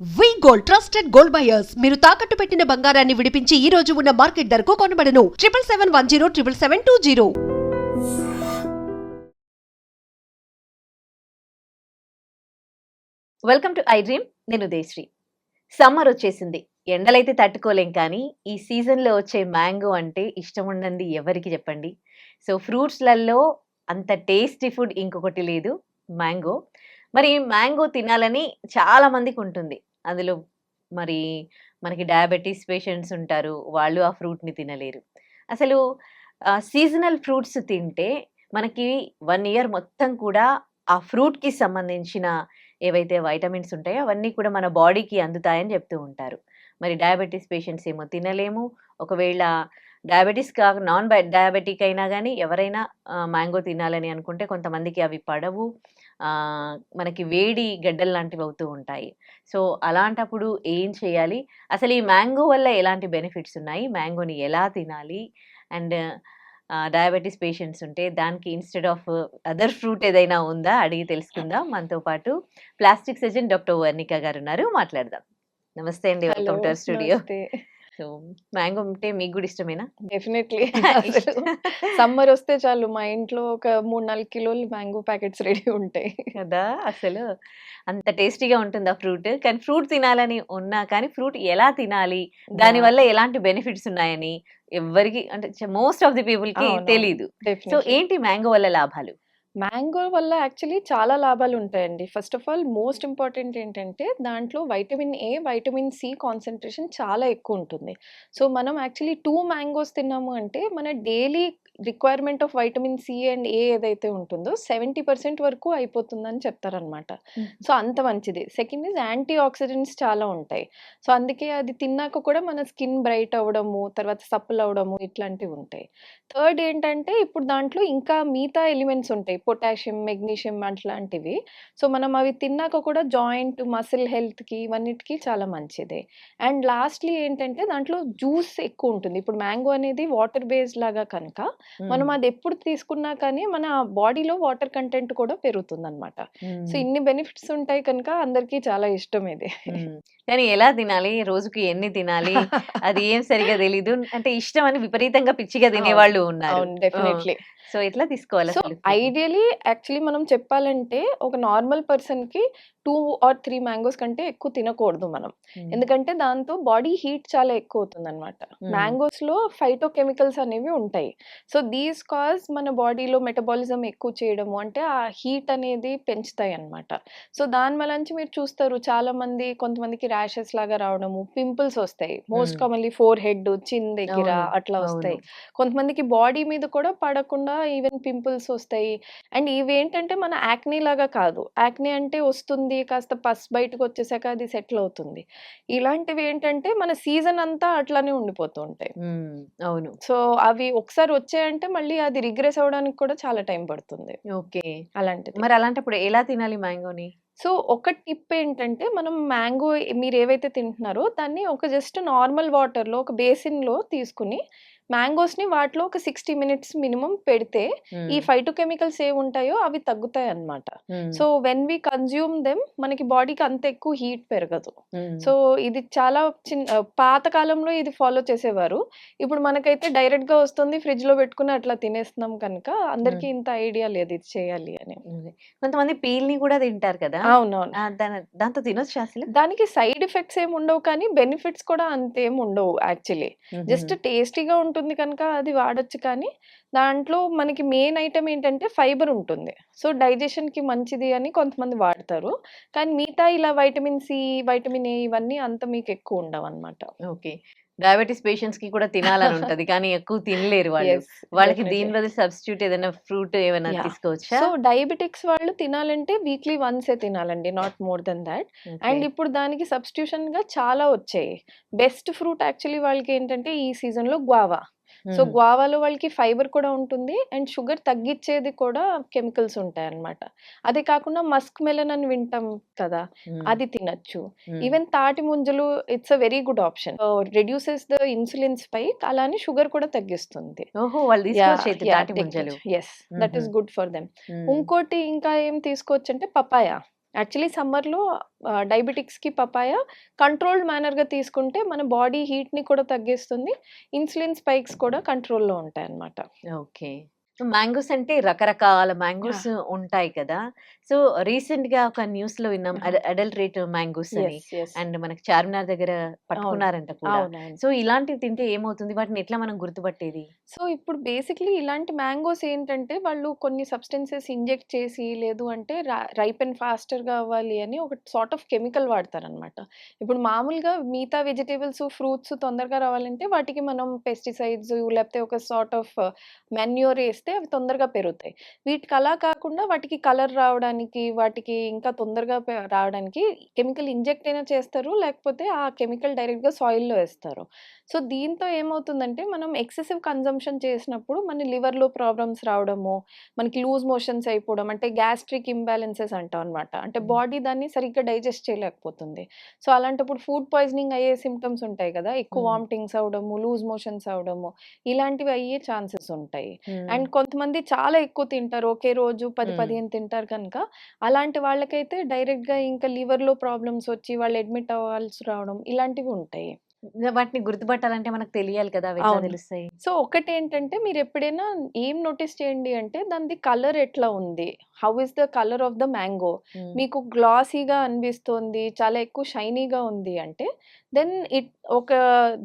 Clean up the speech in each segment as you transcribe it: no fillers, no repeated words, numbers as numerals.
వి gold trusted gold buyers మీరు తాకట్టు పెట్టిన బంగారాన్ని విడిపించి ఈ రోజు ఉన్న మార్కెట్ ధరకు కొనబడను 7771077720. Welcome to I dream. నేను ఉదయశ్రీ. సమ్మర్ వచ్చేసింది, ఎండలైతే తట్టుకోలేం, కానీ ఈ సీజన్లో వచ్చే మ్యాంగో అంటే ఇష్టం ఉండండి ఎవరికి చెప్పండి. సో ఫ్రూట్స్లలో అంత టేస్టీ ఫుడ్ ఇంకొకటి లేదు, మ్యాంగో. మరి మ్యాంగో తినాలని చాలా మందికి ఉంటుంది. అందులో మరి మనకి డయాబెటీస్ పేషెంట్స్ ఉంటారు, వాళ్ళు ఆ ఫ్రూట్ని తినలేరు. అసలు సీజనల్ ఫ్రూట్స్ తింటే మనకి 1 ఇయర్ మొత్తం కూడా ఆ ఫ్రూట్కి సంబంధించిన ఏవైతే వైటమిన్స్ ఉంటాయో అవన్నీ కూడా మన బాడీకి అందుతాయని చెప్తూ ఉంటారు. మరి డయాబెటీస్ పేషెంట్స్ ఏమో తినలేము. ఒకవేళ డయాబెటీస్ నాన్ డయాబెటిక్ అయినా కానీ ఎవరైనా మ్యాంగో తినాలని అనుకుంటే కొంతమందికి అవి పడవు. మనకి వేడి గడ్డలు లాంటివి అవుతూ ఉంటాయి. సో అలాంటప్పుడు ఏం చేయాలి, అసలు ఈ మ్యాంగో వల్ల ఎలాంటి బెనిఫిట్స్ ఉన్నాయి, మ్యాంగోని ఎలా తినాలి, అండ్ డయాబెటీస్ పేషెంట్స్ ఉంటే దానికి ఇన్స్టెడ్ ఆఫ్ అదర్ ఫ్రూట్ ఏదైనా ఉందా అడిగి తెలుసుకుందాం. మనతో పాటు ప్లాస్టిక్ సర్జన్ డాక్టర్ వర్ణిక గారు ఉన్నారు, మాట్లాడదాం. నమస్తే అండి, welcome to our studio. So mango అంటే మీకు కూడా ఇష్టమేనా? డెఫినెట్లీ. సమ్మర్ వస్తే చాలు మా ఇంట్లో ఒక 3-4 కిలోలు మ్యాంగో ప్యాకెట్స్ రెడీ ఉంటాయి కదా. అసలు అంత టేస్టీగా ఉంటుంది ఆ ఫ్రూట్. కానీ ఫ్రూట్ తినాలని ఉన్నా కానీ ఫ్రూట్ ఎలా తినాలి, దాని వల్ల ఎలాంటి బెనిఫిట్స్ ఉన్నాయని ఎవరికి అంటే మోస్ట్ ఆఫ్ ది పీపుల్ కి తెలీదు. సో ఏంటి మ్యాంగో వల్ల లాభాలు? మ్యాంగో వల్ల యాక్చువల్లీ చాలా లాభాలు ఉంటాయండి. First of all most important ఏంటంటే దాంట్లో vitamin A, vitamin C concentration చాలా ఎక్కువ ఉంటుంది. సో మనం యాక్చువల్లీ 2 మ్యాంగోస్ తిన్నాము అంటే మన daily requirement of vitamin C and A ఏదైతే ఉంటుందో 70% వరకు అయిపోతుందని చెప్తారనమాట. సో అంత మంచిది. సెకండ్ ఇస్ యాంటీ ఆక్సిడెంట్స్ చాలా ఉంటాయి. సో అందుకే అది తిన్నాక కూడా మన స్కిన్ బ్రైట్ అవ్వడము, తర్వాత సప్పులు అవ్వడము ఇట్లాంటివి ఉంటాయి. థర్డ్ ఏంటంటే ఇప్పుడు దాంట్లో ఇంకా మిగతా ఎలిమెంట్స్ ఉంటాయి, పొటాషియం, మెగ్నీషియం అట్లాంటివి. సో మనం అవి తిన్నాక కూడా జాయింట్, మసిల్ హెల్త్కి ఇవన్నిటికీ చాలా మంచిది. అండ్ లాస్ట్లీ ఏంటంటే దాంట్లో జ్యూస్ ఎక్కువ ఉంటుంది. ఇప్పుడు మ్యాంగో అనేది వాటర్ బేస్డ్ లాగా కనుక మనం అది ఎప్పుడు తీసుకున్నా కానీ మన బాడీలో వాటర్ కంటెంట్ కూడా పెరుగుతుందన్నమాట. సో ఇన్ని బెనిఫిట్స్ ఉంటాయి కనుక అందరికీ చాలా ఇష్టం ఇది. కానీ ఎలా తినాలి, రోజుకి ఎన్ని తినాలి, అది ఏం సరిగా తెలీదు. అంటే ఇష్టం అని విపరీతంగా పిచ్చిగా తినేవాళ్ళు ఉన్నారు. డెఫినెట్లీ. సో ఎట్లా తీసుకోవాలి? సో ఐడియలీ యాక్చువల్లీ మనం చెప్పాలంటే ఒక నార్మల్ పర్సన్ కి 2 or 3 మ్యాంగోస్ కంటే ఎక్కువ తినకూడదు మనం. ఎందుకంటే దాంతో బాడీ హీట్ చాలా ఎక్కువ అవుతుంది అనమాట. మ్యాంగోస్ లో ఫైటో కెమికల్స్ అనేవి ఉంటాయి. సో దీస్ కాజ్ మన బాడీలో మెటబాలిజం ఎక్కువ చేయడము, అంటే ఆ హీట్ అనేది పెంచుతాయి అనమాట. సో దాని వల్ల మీరు చూస్తారు చాలా మంది, కొంతమందికి ర్యాషెస్ లాగా రావడము, పింపుల్స్ వస్తాయి. మోస్ట్ కామన్లీ ఫోర్ హెడ్, చిన్ దగ్గర అట్లా వస్తాయి. కొంతమందికి బాడీ మీద కూడా పడకుండా ఈవెన్ పింపుల్స్ వస్తాయి. అండ్ ఇవేంటంటే మన యాక్నీ లాగా కాదు. యాక్నీ అంటే వస్తుంది, కాస్త పస్ బయటకు వచ్చేసాక అది సెటిల్ అవుతుంది. ఇలాంటివి ఏంటంటే మన సీజన్ అంతా అట్లానే ఉండిపోతూ ఉంటాయి. అవును. సో అవి ఒకసారి వచ్చాయంటే మళ్ళీ అది రిగ్రెస్ అవడానికి కూడా చాలా టైం పడుతుంది. ఓకే. అలాంటిది. మరి అలాంటప్పుడు ఎలా తినాలి మ్యాంగోని? సో ఒక టిప్ ఏంటంటే మనం మ్యాంగో మీరు ఏవైతే తింటున్నారో దాన్ని ఒక జస్ట్ నార్మల్ వాటర్లో ఒక బేసిన్లో తీసుకుని మ్యాంగోస్ని వాటిలో ఒక 60 minutes మినిమం పెడితే ఈ ఫైటోకెమికల్స్ ఏ ఉంటాయో అవి తగ్గుతాయి అన్నమాట. So when we consume them మనకి బాడీకి అంత ఎక్కువ హీట్ పెరగదు. సో ఇది చాలా పాత కాలంలో ఇది ఫాలో చేసేవారు. ఇప్పుడు మనకైతే డైరెక్ట్ గా వస్తుంది, ఫ్రిడ్జ్ లో పెట్టుకుని అట్లా తినేస్తున్నాం కనుక అందరికి ఇంత ఐడియా లేదు ఇది చేయాలి అని. కొంతమంది పీల్ ని కూడా తింటారు కదా. అవునవును. దాంతో తినొచ్చు అసలు? దానికి సైడ్ ఎఫెక్ట్స్ ఏమి ఉండవు, కానీ బెనిఫిట్స్ కూడా అంతేం ఉండవు యాక్చువల్లీ. జస్ట్ టేస్టీగా ఉంటుంది కనుక అది వాడొచ్చు. కానీ దాంట్లో మనకి మెయిన్ ఐటమ్ ఏంటంటే ఫైబర్ ఉంటుంది. సో డైజెషన్ కి మంచిది అని కొంతమంది వాడతారు. కానీ మిగతా ఇలా వైటమిన్ సి, వైటమిన్ ఏ ఇవన్నీ అంత మీకు ఎక్కువ ఉండవు అనమాట. ఓకే. డయాబెటీస్ పేషెంట్స్ కి కూడా తినాలని ఉంటది, కానీ ఎక్కువ తినలేరు వాళ్ళు. వాళ్ళకి దీని బదులు సబ్స్టిట్యూట్ ఏదైనా ఫ్రూట్ ఏమైనా తీసుకోవచ్చా? సో డయాబెటిక్స్ వాళ్ళు తినాలంటే వీక్లీ వన్సే తినాలండి, not more than that. And ఇప్పుడు దానికి సబ్స్టిట్యూషన్ గా చాలా వచ్చాయి. బెస్ట్ ఫ్రూట్ యాక్చువల్లీ వాళ్ళకి ఏంటంటే ఈ సీజన్ లో గ్వావా. సో గ్వావాలో వాళ్ళకి ఫైబర్ కూడా ఉంటుంది అండ్ షుగర్ తగ్గించేది కూడా కెమికల్స్ ఉంటాయి అన్నమాట. అదే కాకుండా మస్క్ మెలన్ అని వింటాం కదా, అది తినచ్చు. ఈవెన్ తాటి ముంజలు it's a very good option. Reduces the insulin spike, అలానే షుగర్ కూడా తగ్గిస్తుంది. Yes, that is good for them. ఇంకోటి ఇంకా ఏం తీసుకోవచ్చు అంటే పపాయ. యాక్చువల్లీ సమ్మర్‌లో డయాబెటిక్స్‌కి పపాయ కంట్రోల్డ్ మేనర్‌గా తీసుకుంటే మన బాడీ హీట్‌ని కూడా తగ్గిస్తుంది. ఇన్సులిన్ స్పైక్స్ కూడా కంట్రోల్‌లో ఉంటాయన్నమాట. ఓకే. సో, మ్యాంగోస్ అంటే రకరకాల మ్యాంగోస్ ఉంటాయి కదా! సో, రీసెంట్‌గా ఒక న్యూస్‌లో విన్నాం అడల్టరేట్ మ్యాంగోస్ అని. యెస్. యెస్. అండ్ మనకి చార్మినార్ దగ్గర పట్టుకున్నారంట కూడా. అవునవును. సో, ఇలాంటివి తింటే ఏమవుతుంది? వాటిని ఎట్లా మనం గుర్తుపట్టేది? సో, ఇప్పుడు బేసిక్‌లీ ఇలాంటి మ్యాంగోస్ ఏంటంటే, వాళ్ళు కొన్ని సబ్స్టెన్సెస్ ఇంజెక్ట్ చేసి, లేదు అంటే రైపెన్ ఫాస్టర్‌గా అవ్వాలి అని ఒక సార్ట్ ఆఫ్ కెమికల్ వాడతారనమాట. ఇప్పుడు మామూలుగా మిగతా వెజిటబుల్స్, ఫ్రూట్స్ తొందరగా రావాలంటే వాటికి మనం పెస్టిసైడ్స్ లేకపోతే ఒక సార్ట్ ఆఫ్ మాన్యూర్ ఏస్తే అవి తొందరగా పెరుగుతాయి. వీటికి అలా కాకుండా వాటికి కలర్ రావడానికి, వాటికి ఇంకా తొందరగా రావడానికి కెమికల్ ఇంజెక్ట్ అయినా చేస్తారు. లేకపోతే ఆ కెమికల్ డైరెక్ట్‌గా సాయిల్‌లో ఏస్తారు. సో, దీంతో ఏమవుతుందంటే మనం ఎక్సెసివ్ కన్జంప్షన్ చేసినప్పుడు మన లివర్‌లో ప్రాబ్లమ్స్ రావడము, మనకి లూజ్ మోషన్స్ అయిపోవడం, అంటే గ్యాస్ట్రిక్ ఇంబాలెన్సెస్ అంటాం అనమాట. అంటే బాడీ దాన్ని సరిగ్గా డైజెస్ట్ చేయలేకపోతుంది. సో, అలాంటప్పుడు ఫుడ్ పాయిజనింగ్ అయ్యే సింప్టమ్స్ ఉంటాయి కదా! ఎక్కువ వామిటింగ్స్ అవ్వడము, లూజ్ మోషన్స్ అవ్వడము, ఇలాంటివి అయ్యే ఛాన్సెస్ ఉంటాయి. అండ్ కొంతమంది చాలా ఎక్కువ తింటారు. ఒకే రోజు 10, 15 తింటారు కనుక, అలాంటి వాళ్ళకైతే డైరెక్ట్‌గా ఇంకా లివర్‌లో ప్రాబ్లమ్స్ వచ్చి వాళ్ళు అడ్మిట్ అవ్వాల్సి రావడం ఇలాంటివి ఉంటాయి. వాటిని గుర్తుపట్టాలంటే మనకు తెలియాలి కదా! అవి ఎట్లా అవును. తెలుస్తాయి? సో, ఒకటేంటంటే మీరెప్పుడైనా ఏం నోటీస్ చేయండి అంటే దానిది కలర్ ఎట్లా ఉంది? How is the colour of the mango? హ్మ్. మీకు గ్లాసీగా అనిపిస్తోంది, చాలా ఎక్కువ షైనీగా ఉంది అంటే దెన్ ఒక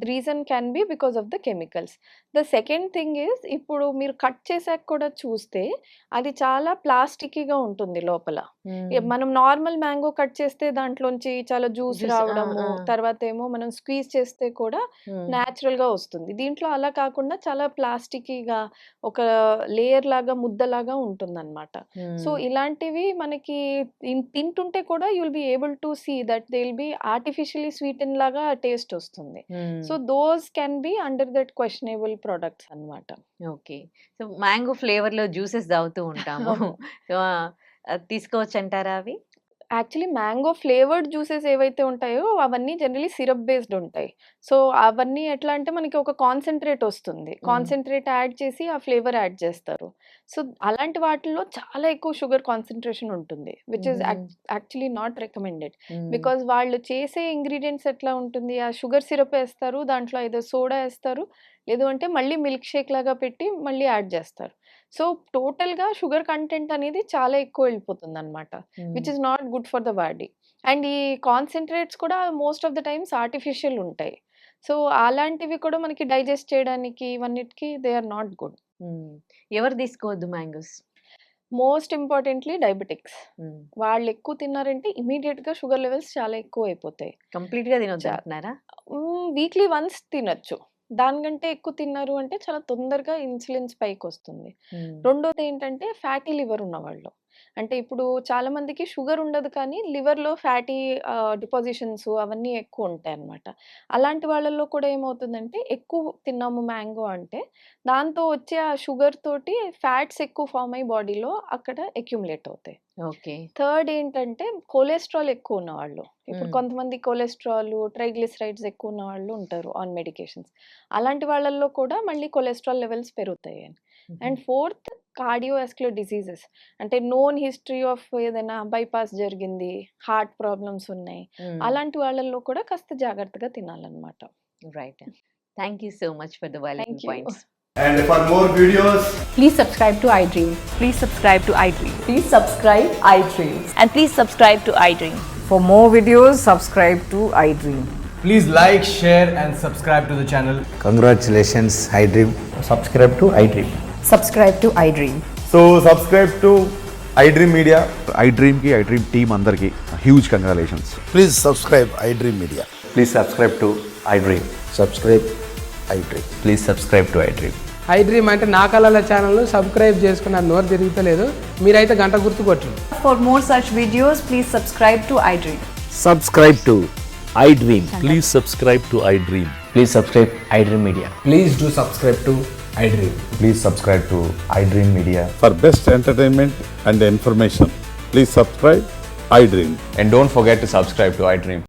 reason can be because of the chemicals. The second thing is ఇప్పుడు మీరు కట్ చేసాక కూడా చూస్తే అది చాలా ప్లాస్టికీగా ఉంటుంది లోపల. మనం నార్మల్ మ్యాంగో కట్ చేస్తే దాంట్లోంచి చాలా జ్యూస్ జ్యూస్. రావడము, తర్వాతేమో మనం స్క్వీజ్ చేస్తే కూడా న్యాచురల్‌గా వస్తుంది. దీంట్లో అలా కాకుండా చాలా ప్లాస్టికీగా ఒక లేయర్ లాగా, ముద్దలాగా ఉంటుందన్నమాట. సో, ఇలాంటివి మనకి తింటుంటే కూడా you will be able to see that they will be artificially sweeten లాగా టేస్ట్ వస్తుంది. So, those can be under that questionable products అన్నమాట. ఓకే. సో, మ్యాంగో ఫ్లేవర్‌లో జ్యూసెస్ తాగుతూ ఉంటాము. అవును. సో, తీసుకోవచ్చంటారా అవి? యాక్చువల్లీ మ్యాంగో ఫ్లేవర్డ్ జ్యూసెస్ ఏవైతే ఉంటాయో అవన్నీ జనరల్లీ సిరప్ బేస్డ్ ఉంటాయి. సో, అవన్నీ ఎట్లా అంటే మనకి ఒక కాన్సంట్రేట్ వస్తుంది. కాన్సంట్రేట్ యాడ్ చేసి ఆ ఫ్లేవర్ యాడ్ చేస్తారు. సో, అలాంటి వాటిల్లో చాలా ఎక్కువ షుగర్ కాన్సంట్రేషన్ ఉంటుంది. Which is actually not recommended. Because వాళ్ళు చేసే ఇంగ్రీడియెంట్స్ ఎట్లా ఉంటుంది, ఆ షుగర్ సిరప్ ఏస్తారు, దాంట్లో ఏదో సోడా ఏస్తారు, లేదు అంటే మళ్ళీ మిల్క్ షేక్ లాగా పెట్టి మళ్ళీ యాడ్ చేస్తారు. సో, టోటల్‌గా షుగర్ కంటెంట్ అనేది చాలా ఎక్కువ వెళ్ళిపోతుందన్నమాట. Which is not good for the body. And ఈ కాన్సంట్రేట్స్ కూడా most of the times artificial ఉంటాయి. సో, అలాంటివి కూడా మనకి డైజెస్ట్ చేయడానికి ఇవన్నిటికి దే ఆర్ నాట్ గుడ్. ఎవరు తీసుకోవద్దు మ్యాంగోస్? Most importantly diabetics. వాళ్ళు ఎక్కువ తిన్నారంటే ఇమ్మీడియేట్‌గా షుగర్ లెవెల్స్ చాలా ఎక్కువ అయిపోతాయి. కంప్లీట్‌గా తినొద్దు అంటున్నారా? వీక్లీ వన్స్ తినొచ్చు. దానికంటే ఎక్కువ తిన్నారు అంటే చాలా తొందరగా ఇన్సులిన్ స్పైక్ వస్తుంది. రెండోది ఏంటంటే ఫ్యాటీ లివర్ ఉన్నవాళ్ళు. అంటే ఇప్పుడు చాలా మందికి షుగర్ ఉండదు కానీ లివర్‌లో ఫ్యాటీ డిపాజిషన్స్ అవన్నీ ఎక్కువ ఉంటాయన్నమాట. అలాంటి వాళ్ళలో కూడా ఏమవుతుందంటే ఎక్కువ తిన్నాము మ్యాంగో అంటే దాంతో వచ్చే ఆ షుగర్ తోటి ఫ్యాట్స్ ఎక్కువ ఫార్మ్ అయ్యి బాడీలో అక్కడ అక్యుములేట్ అవుతాయి. ఓకే. థర్డ్ ఏంటంటే కొలెస్ట్రాల్ ఎక్కువ ఉన్నవాళ్ళు. ఇప్పుడు కొంతమంది కొలెస్ట్రాల్, ట్రైగ్లిసరైడ్స్ ఎక్కువ ఉన్నవాళ్ళు ఉంటారు ఆన్ మెడికేషన్స్. అలాంటి వాళ్ళల్లో కూడా మళ్ళీ కొలెస్ట్రాల్ లెవెల్స్ పెరుగుతాయి. And fourth cardiovascular diseases. అంటే నోన్ హిస్టరీ ఆఫ్ ఏదైనా బైపాస్ జరిగింది, హార్ట్ ప్రాబ్లమ్స్ ఉన్నాయి. అలాంటి వాళ్ళల్లో కూడా కాస్త జాగ్రత్తగా తినాలన్నమాట. Right. Thank you so much for the valuable thank you. Points. And for more videos, Please subscribe to iDream. Please subscribe to iDream. Please subscribe iDream. And please subscribe to iDream. For more videos, subscribe to iDream. please like, share and subscribe to the channel. Congratulations, iDream. Subscribe to iDream. Subscribe to iDream. So subscribe to iDream Media. iDream ki iDream team andarki huge congratulations. Please subscribe iDream Media. Please subscribe to iDream. Subscribe iDream. Please subscribe to iDream. iDream అంటే నా కళల channel subscribe చేసుకున్న నోరు తిరుగుతలేదు, మీరైతే గంట గుర్తు కొట్టండి. For more such videos, please subscribe to iDream. Subscribe to iDream. Please subscribe to iDream. Please subscribe iDream Media. Please do subscribe to iDream. Please subscribe to iDream Media. For best entertainment and information, please subscribe iDream. And don't forget to subscribe to iDream.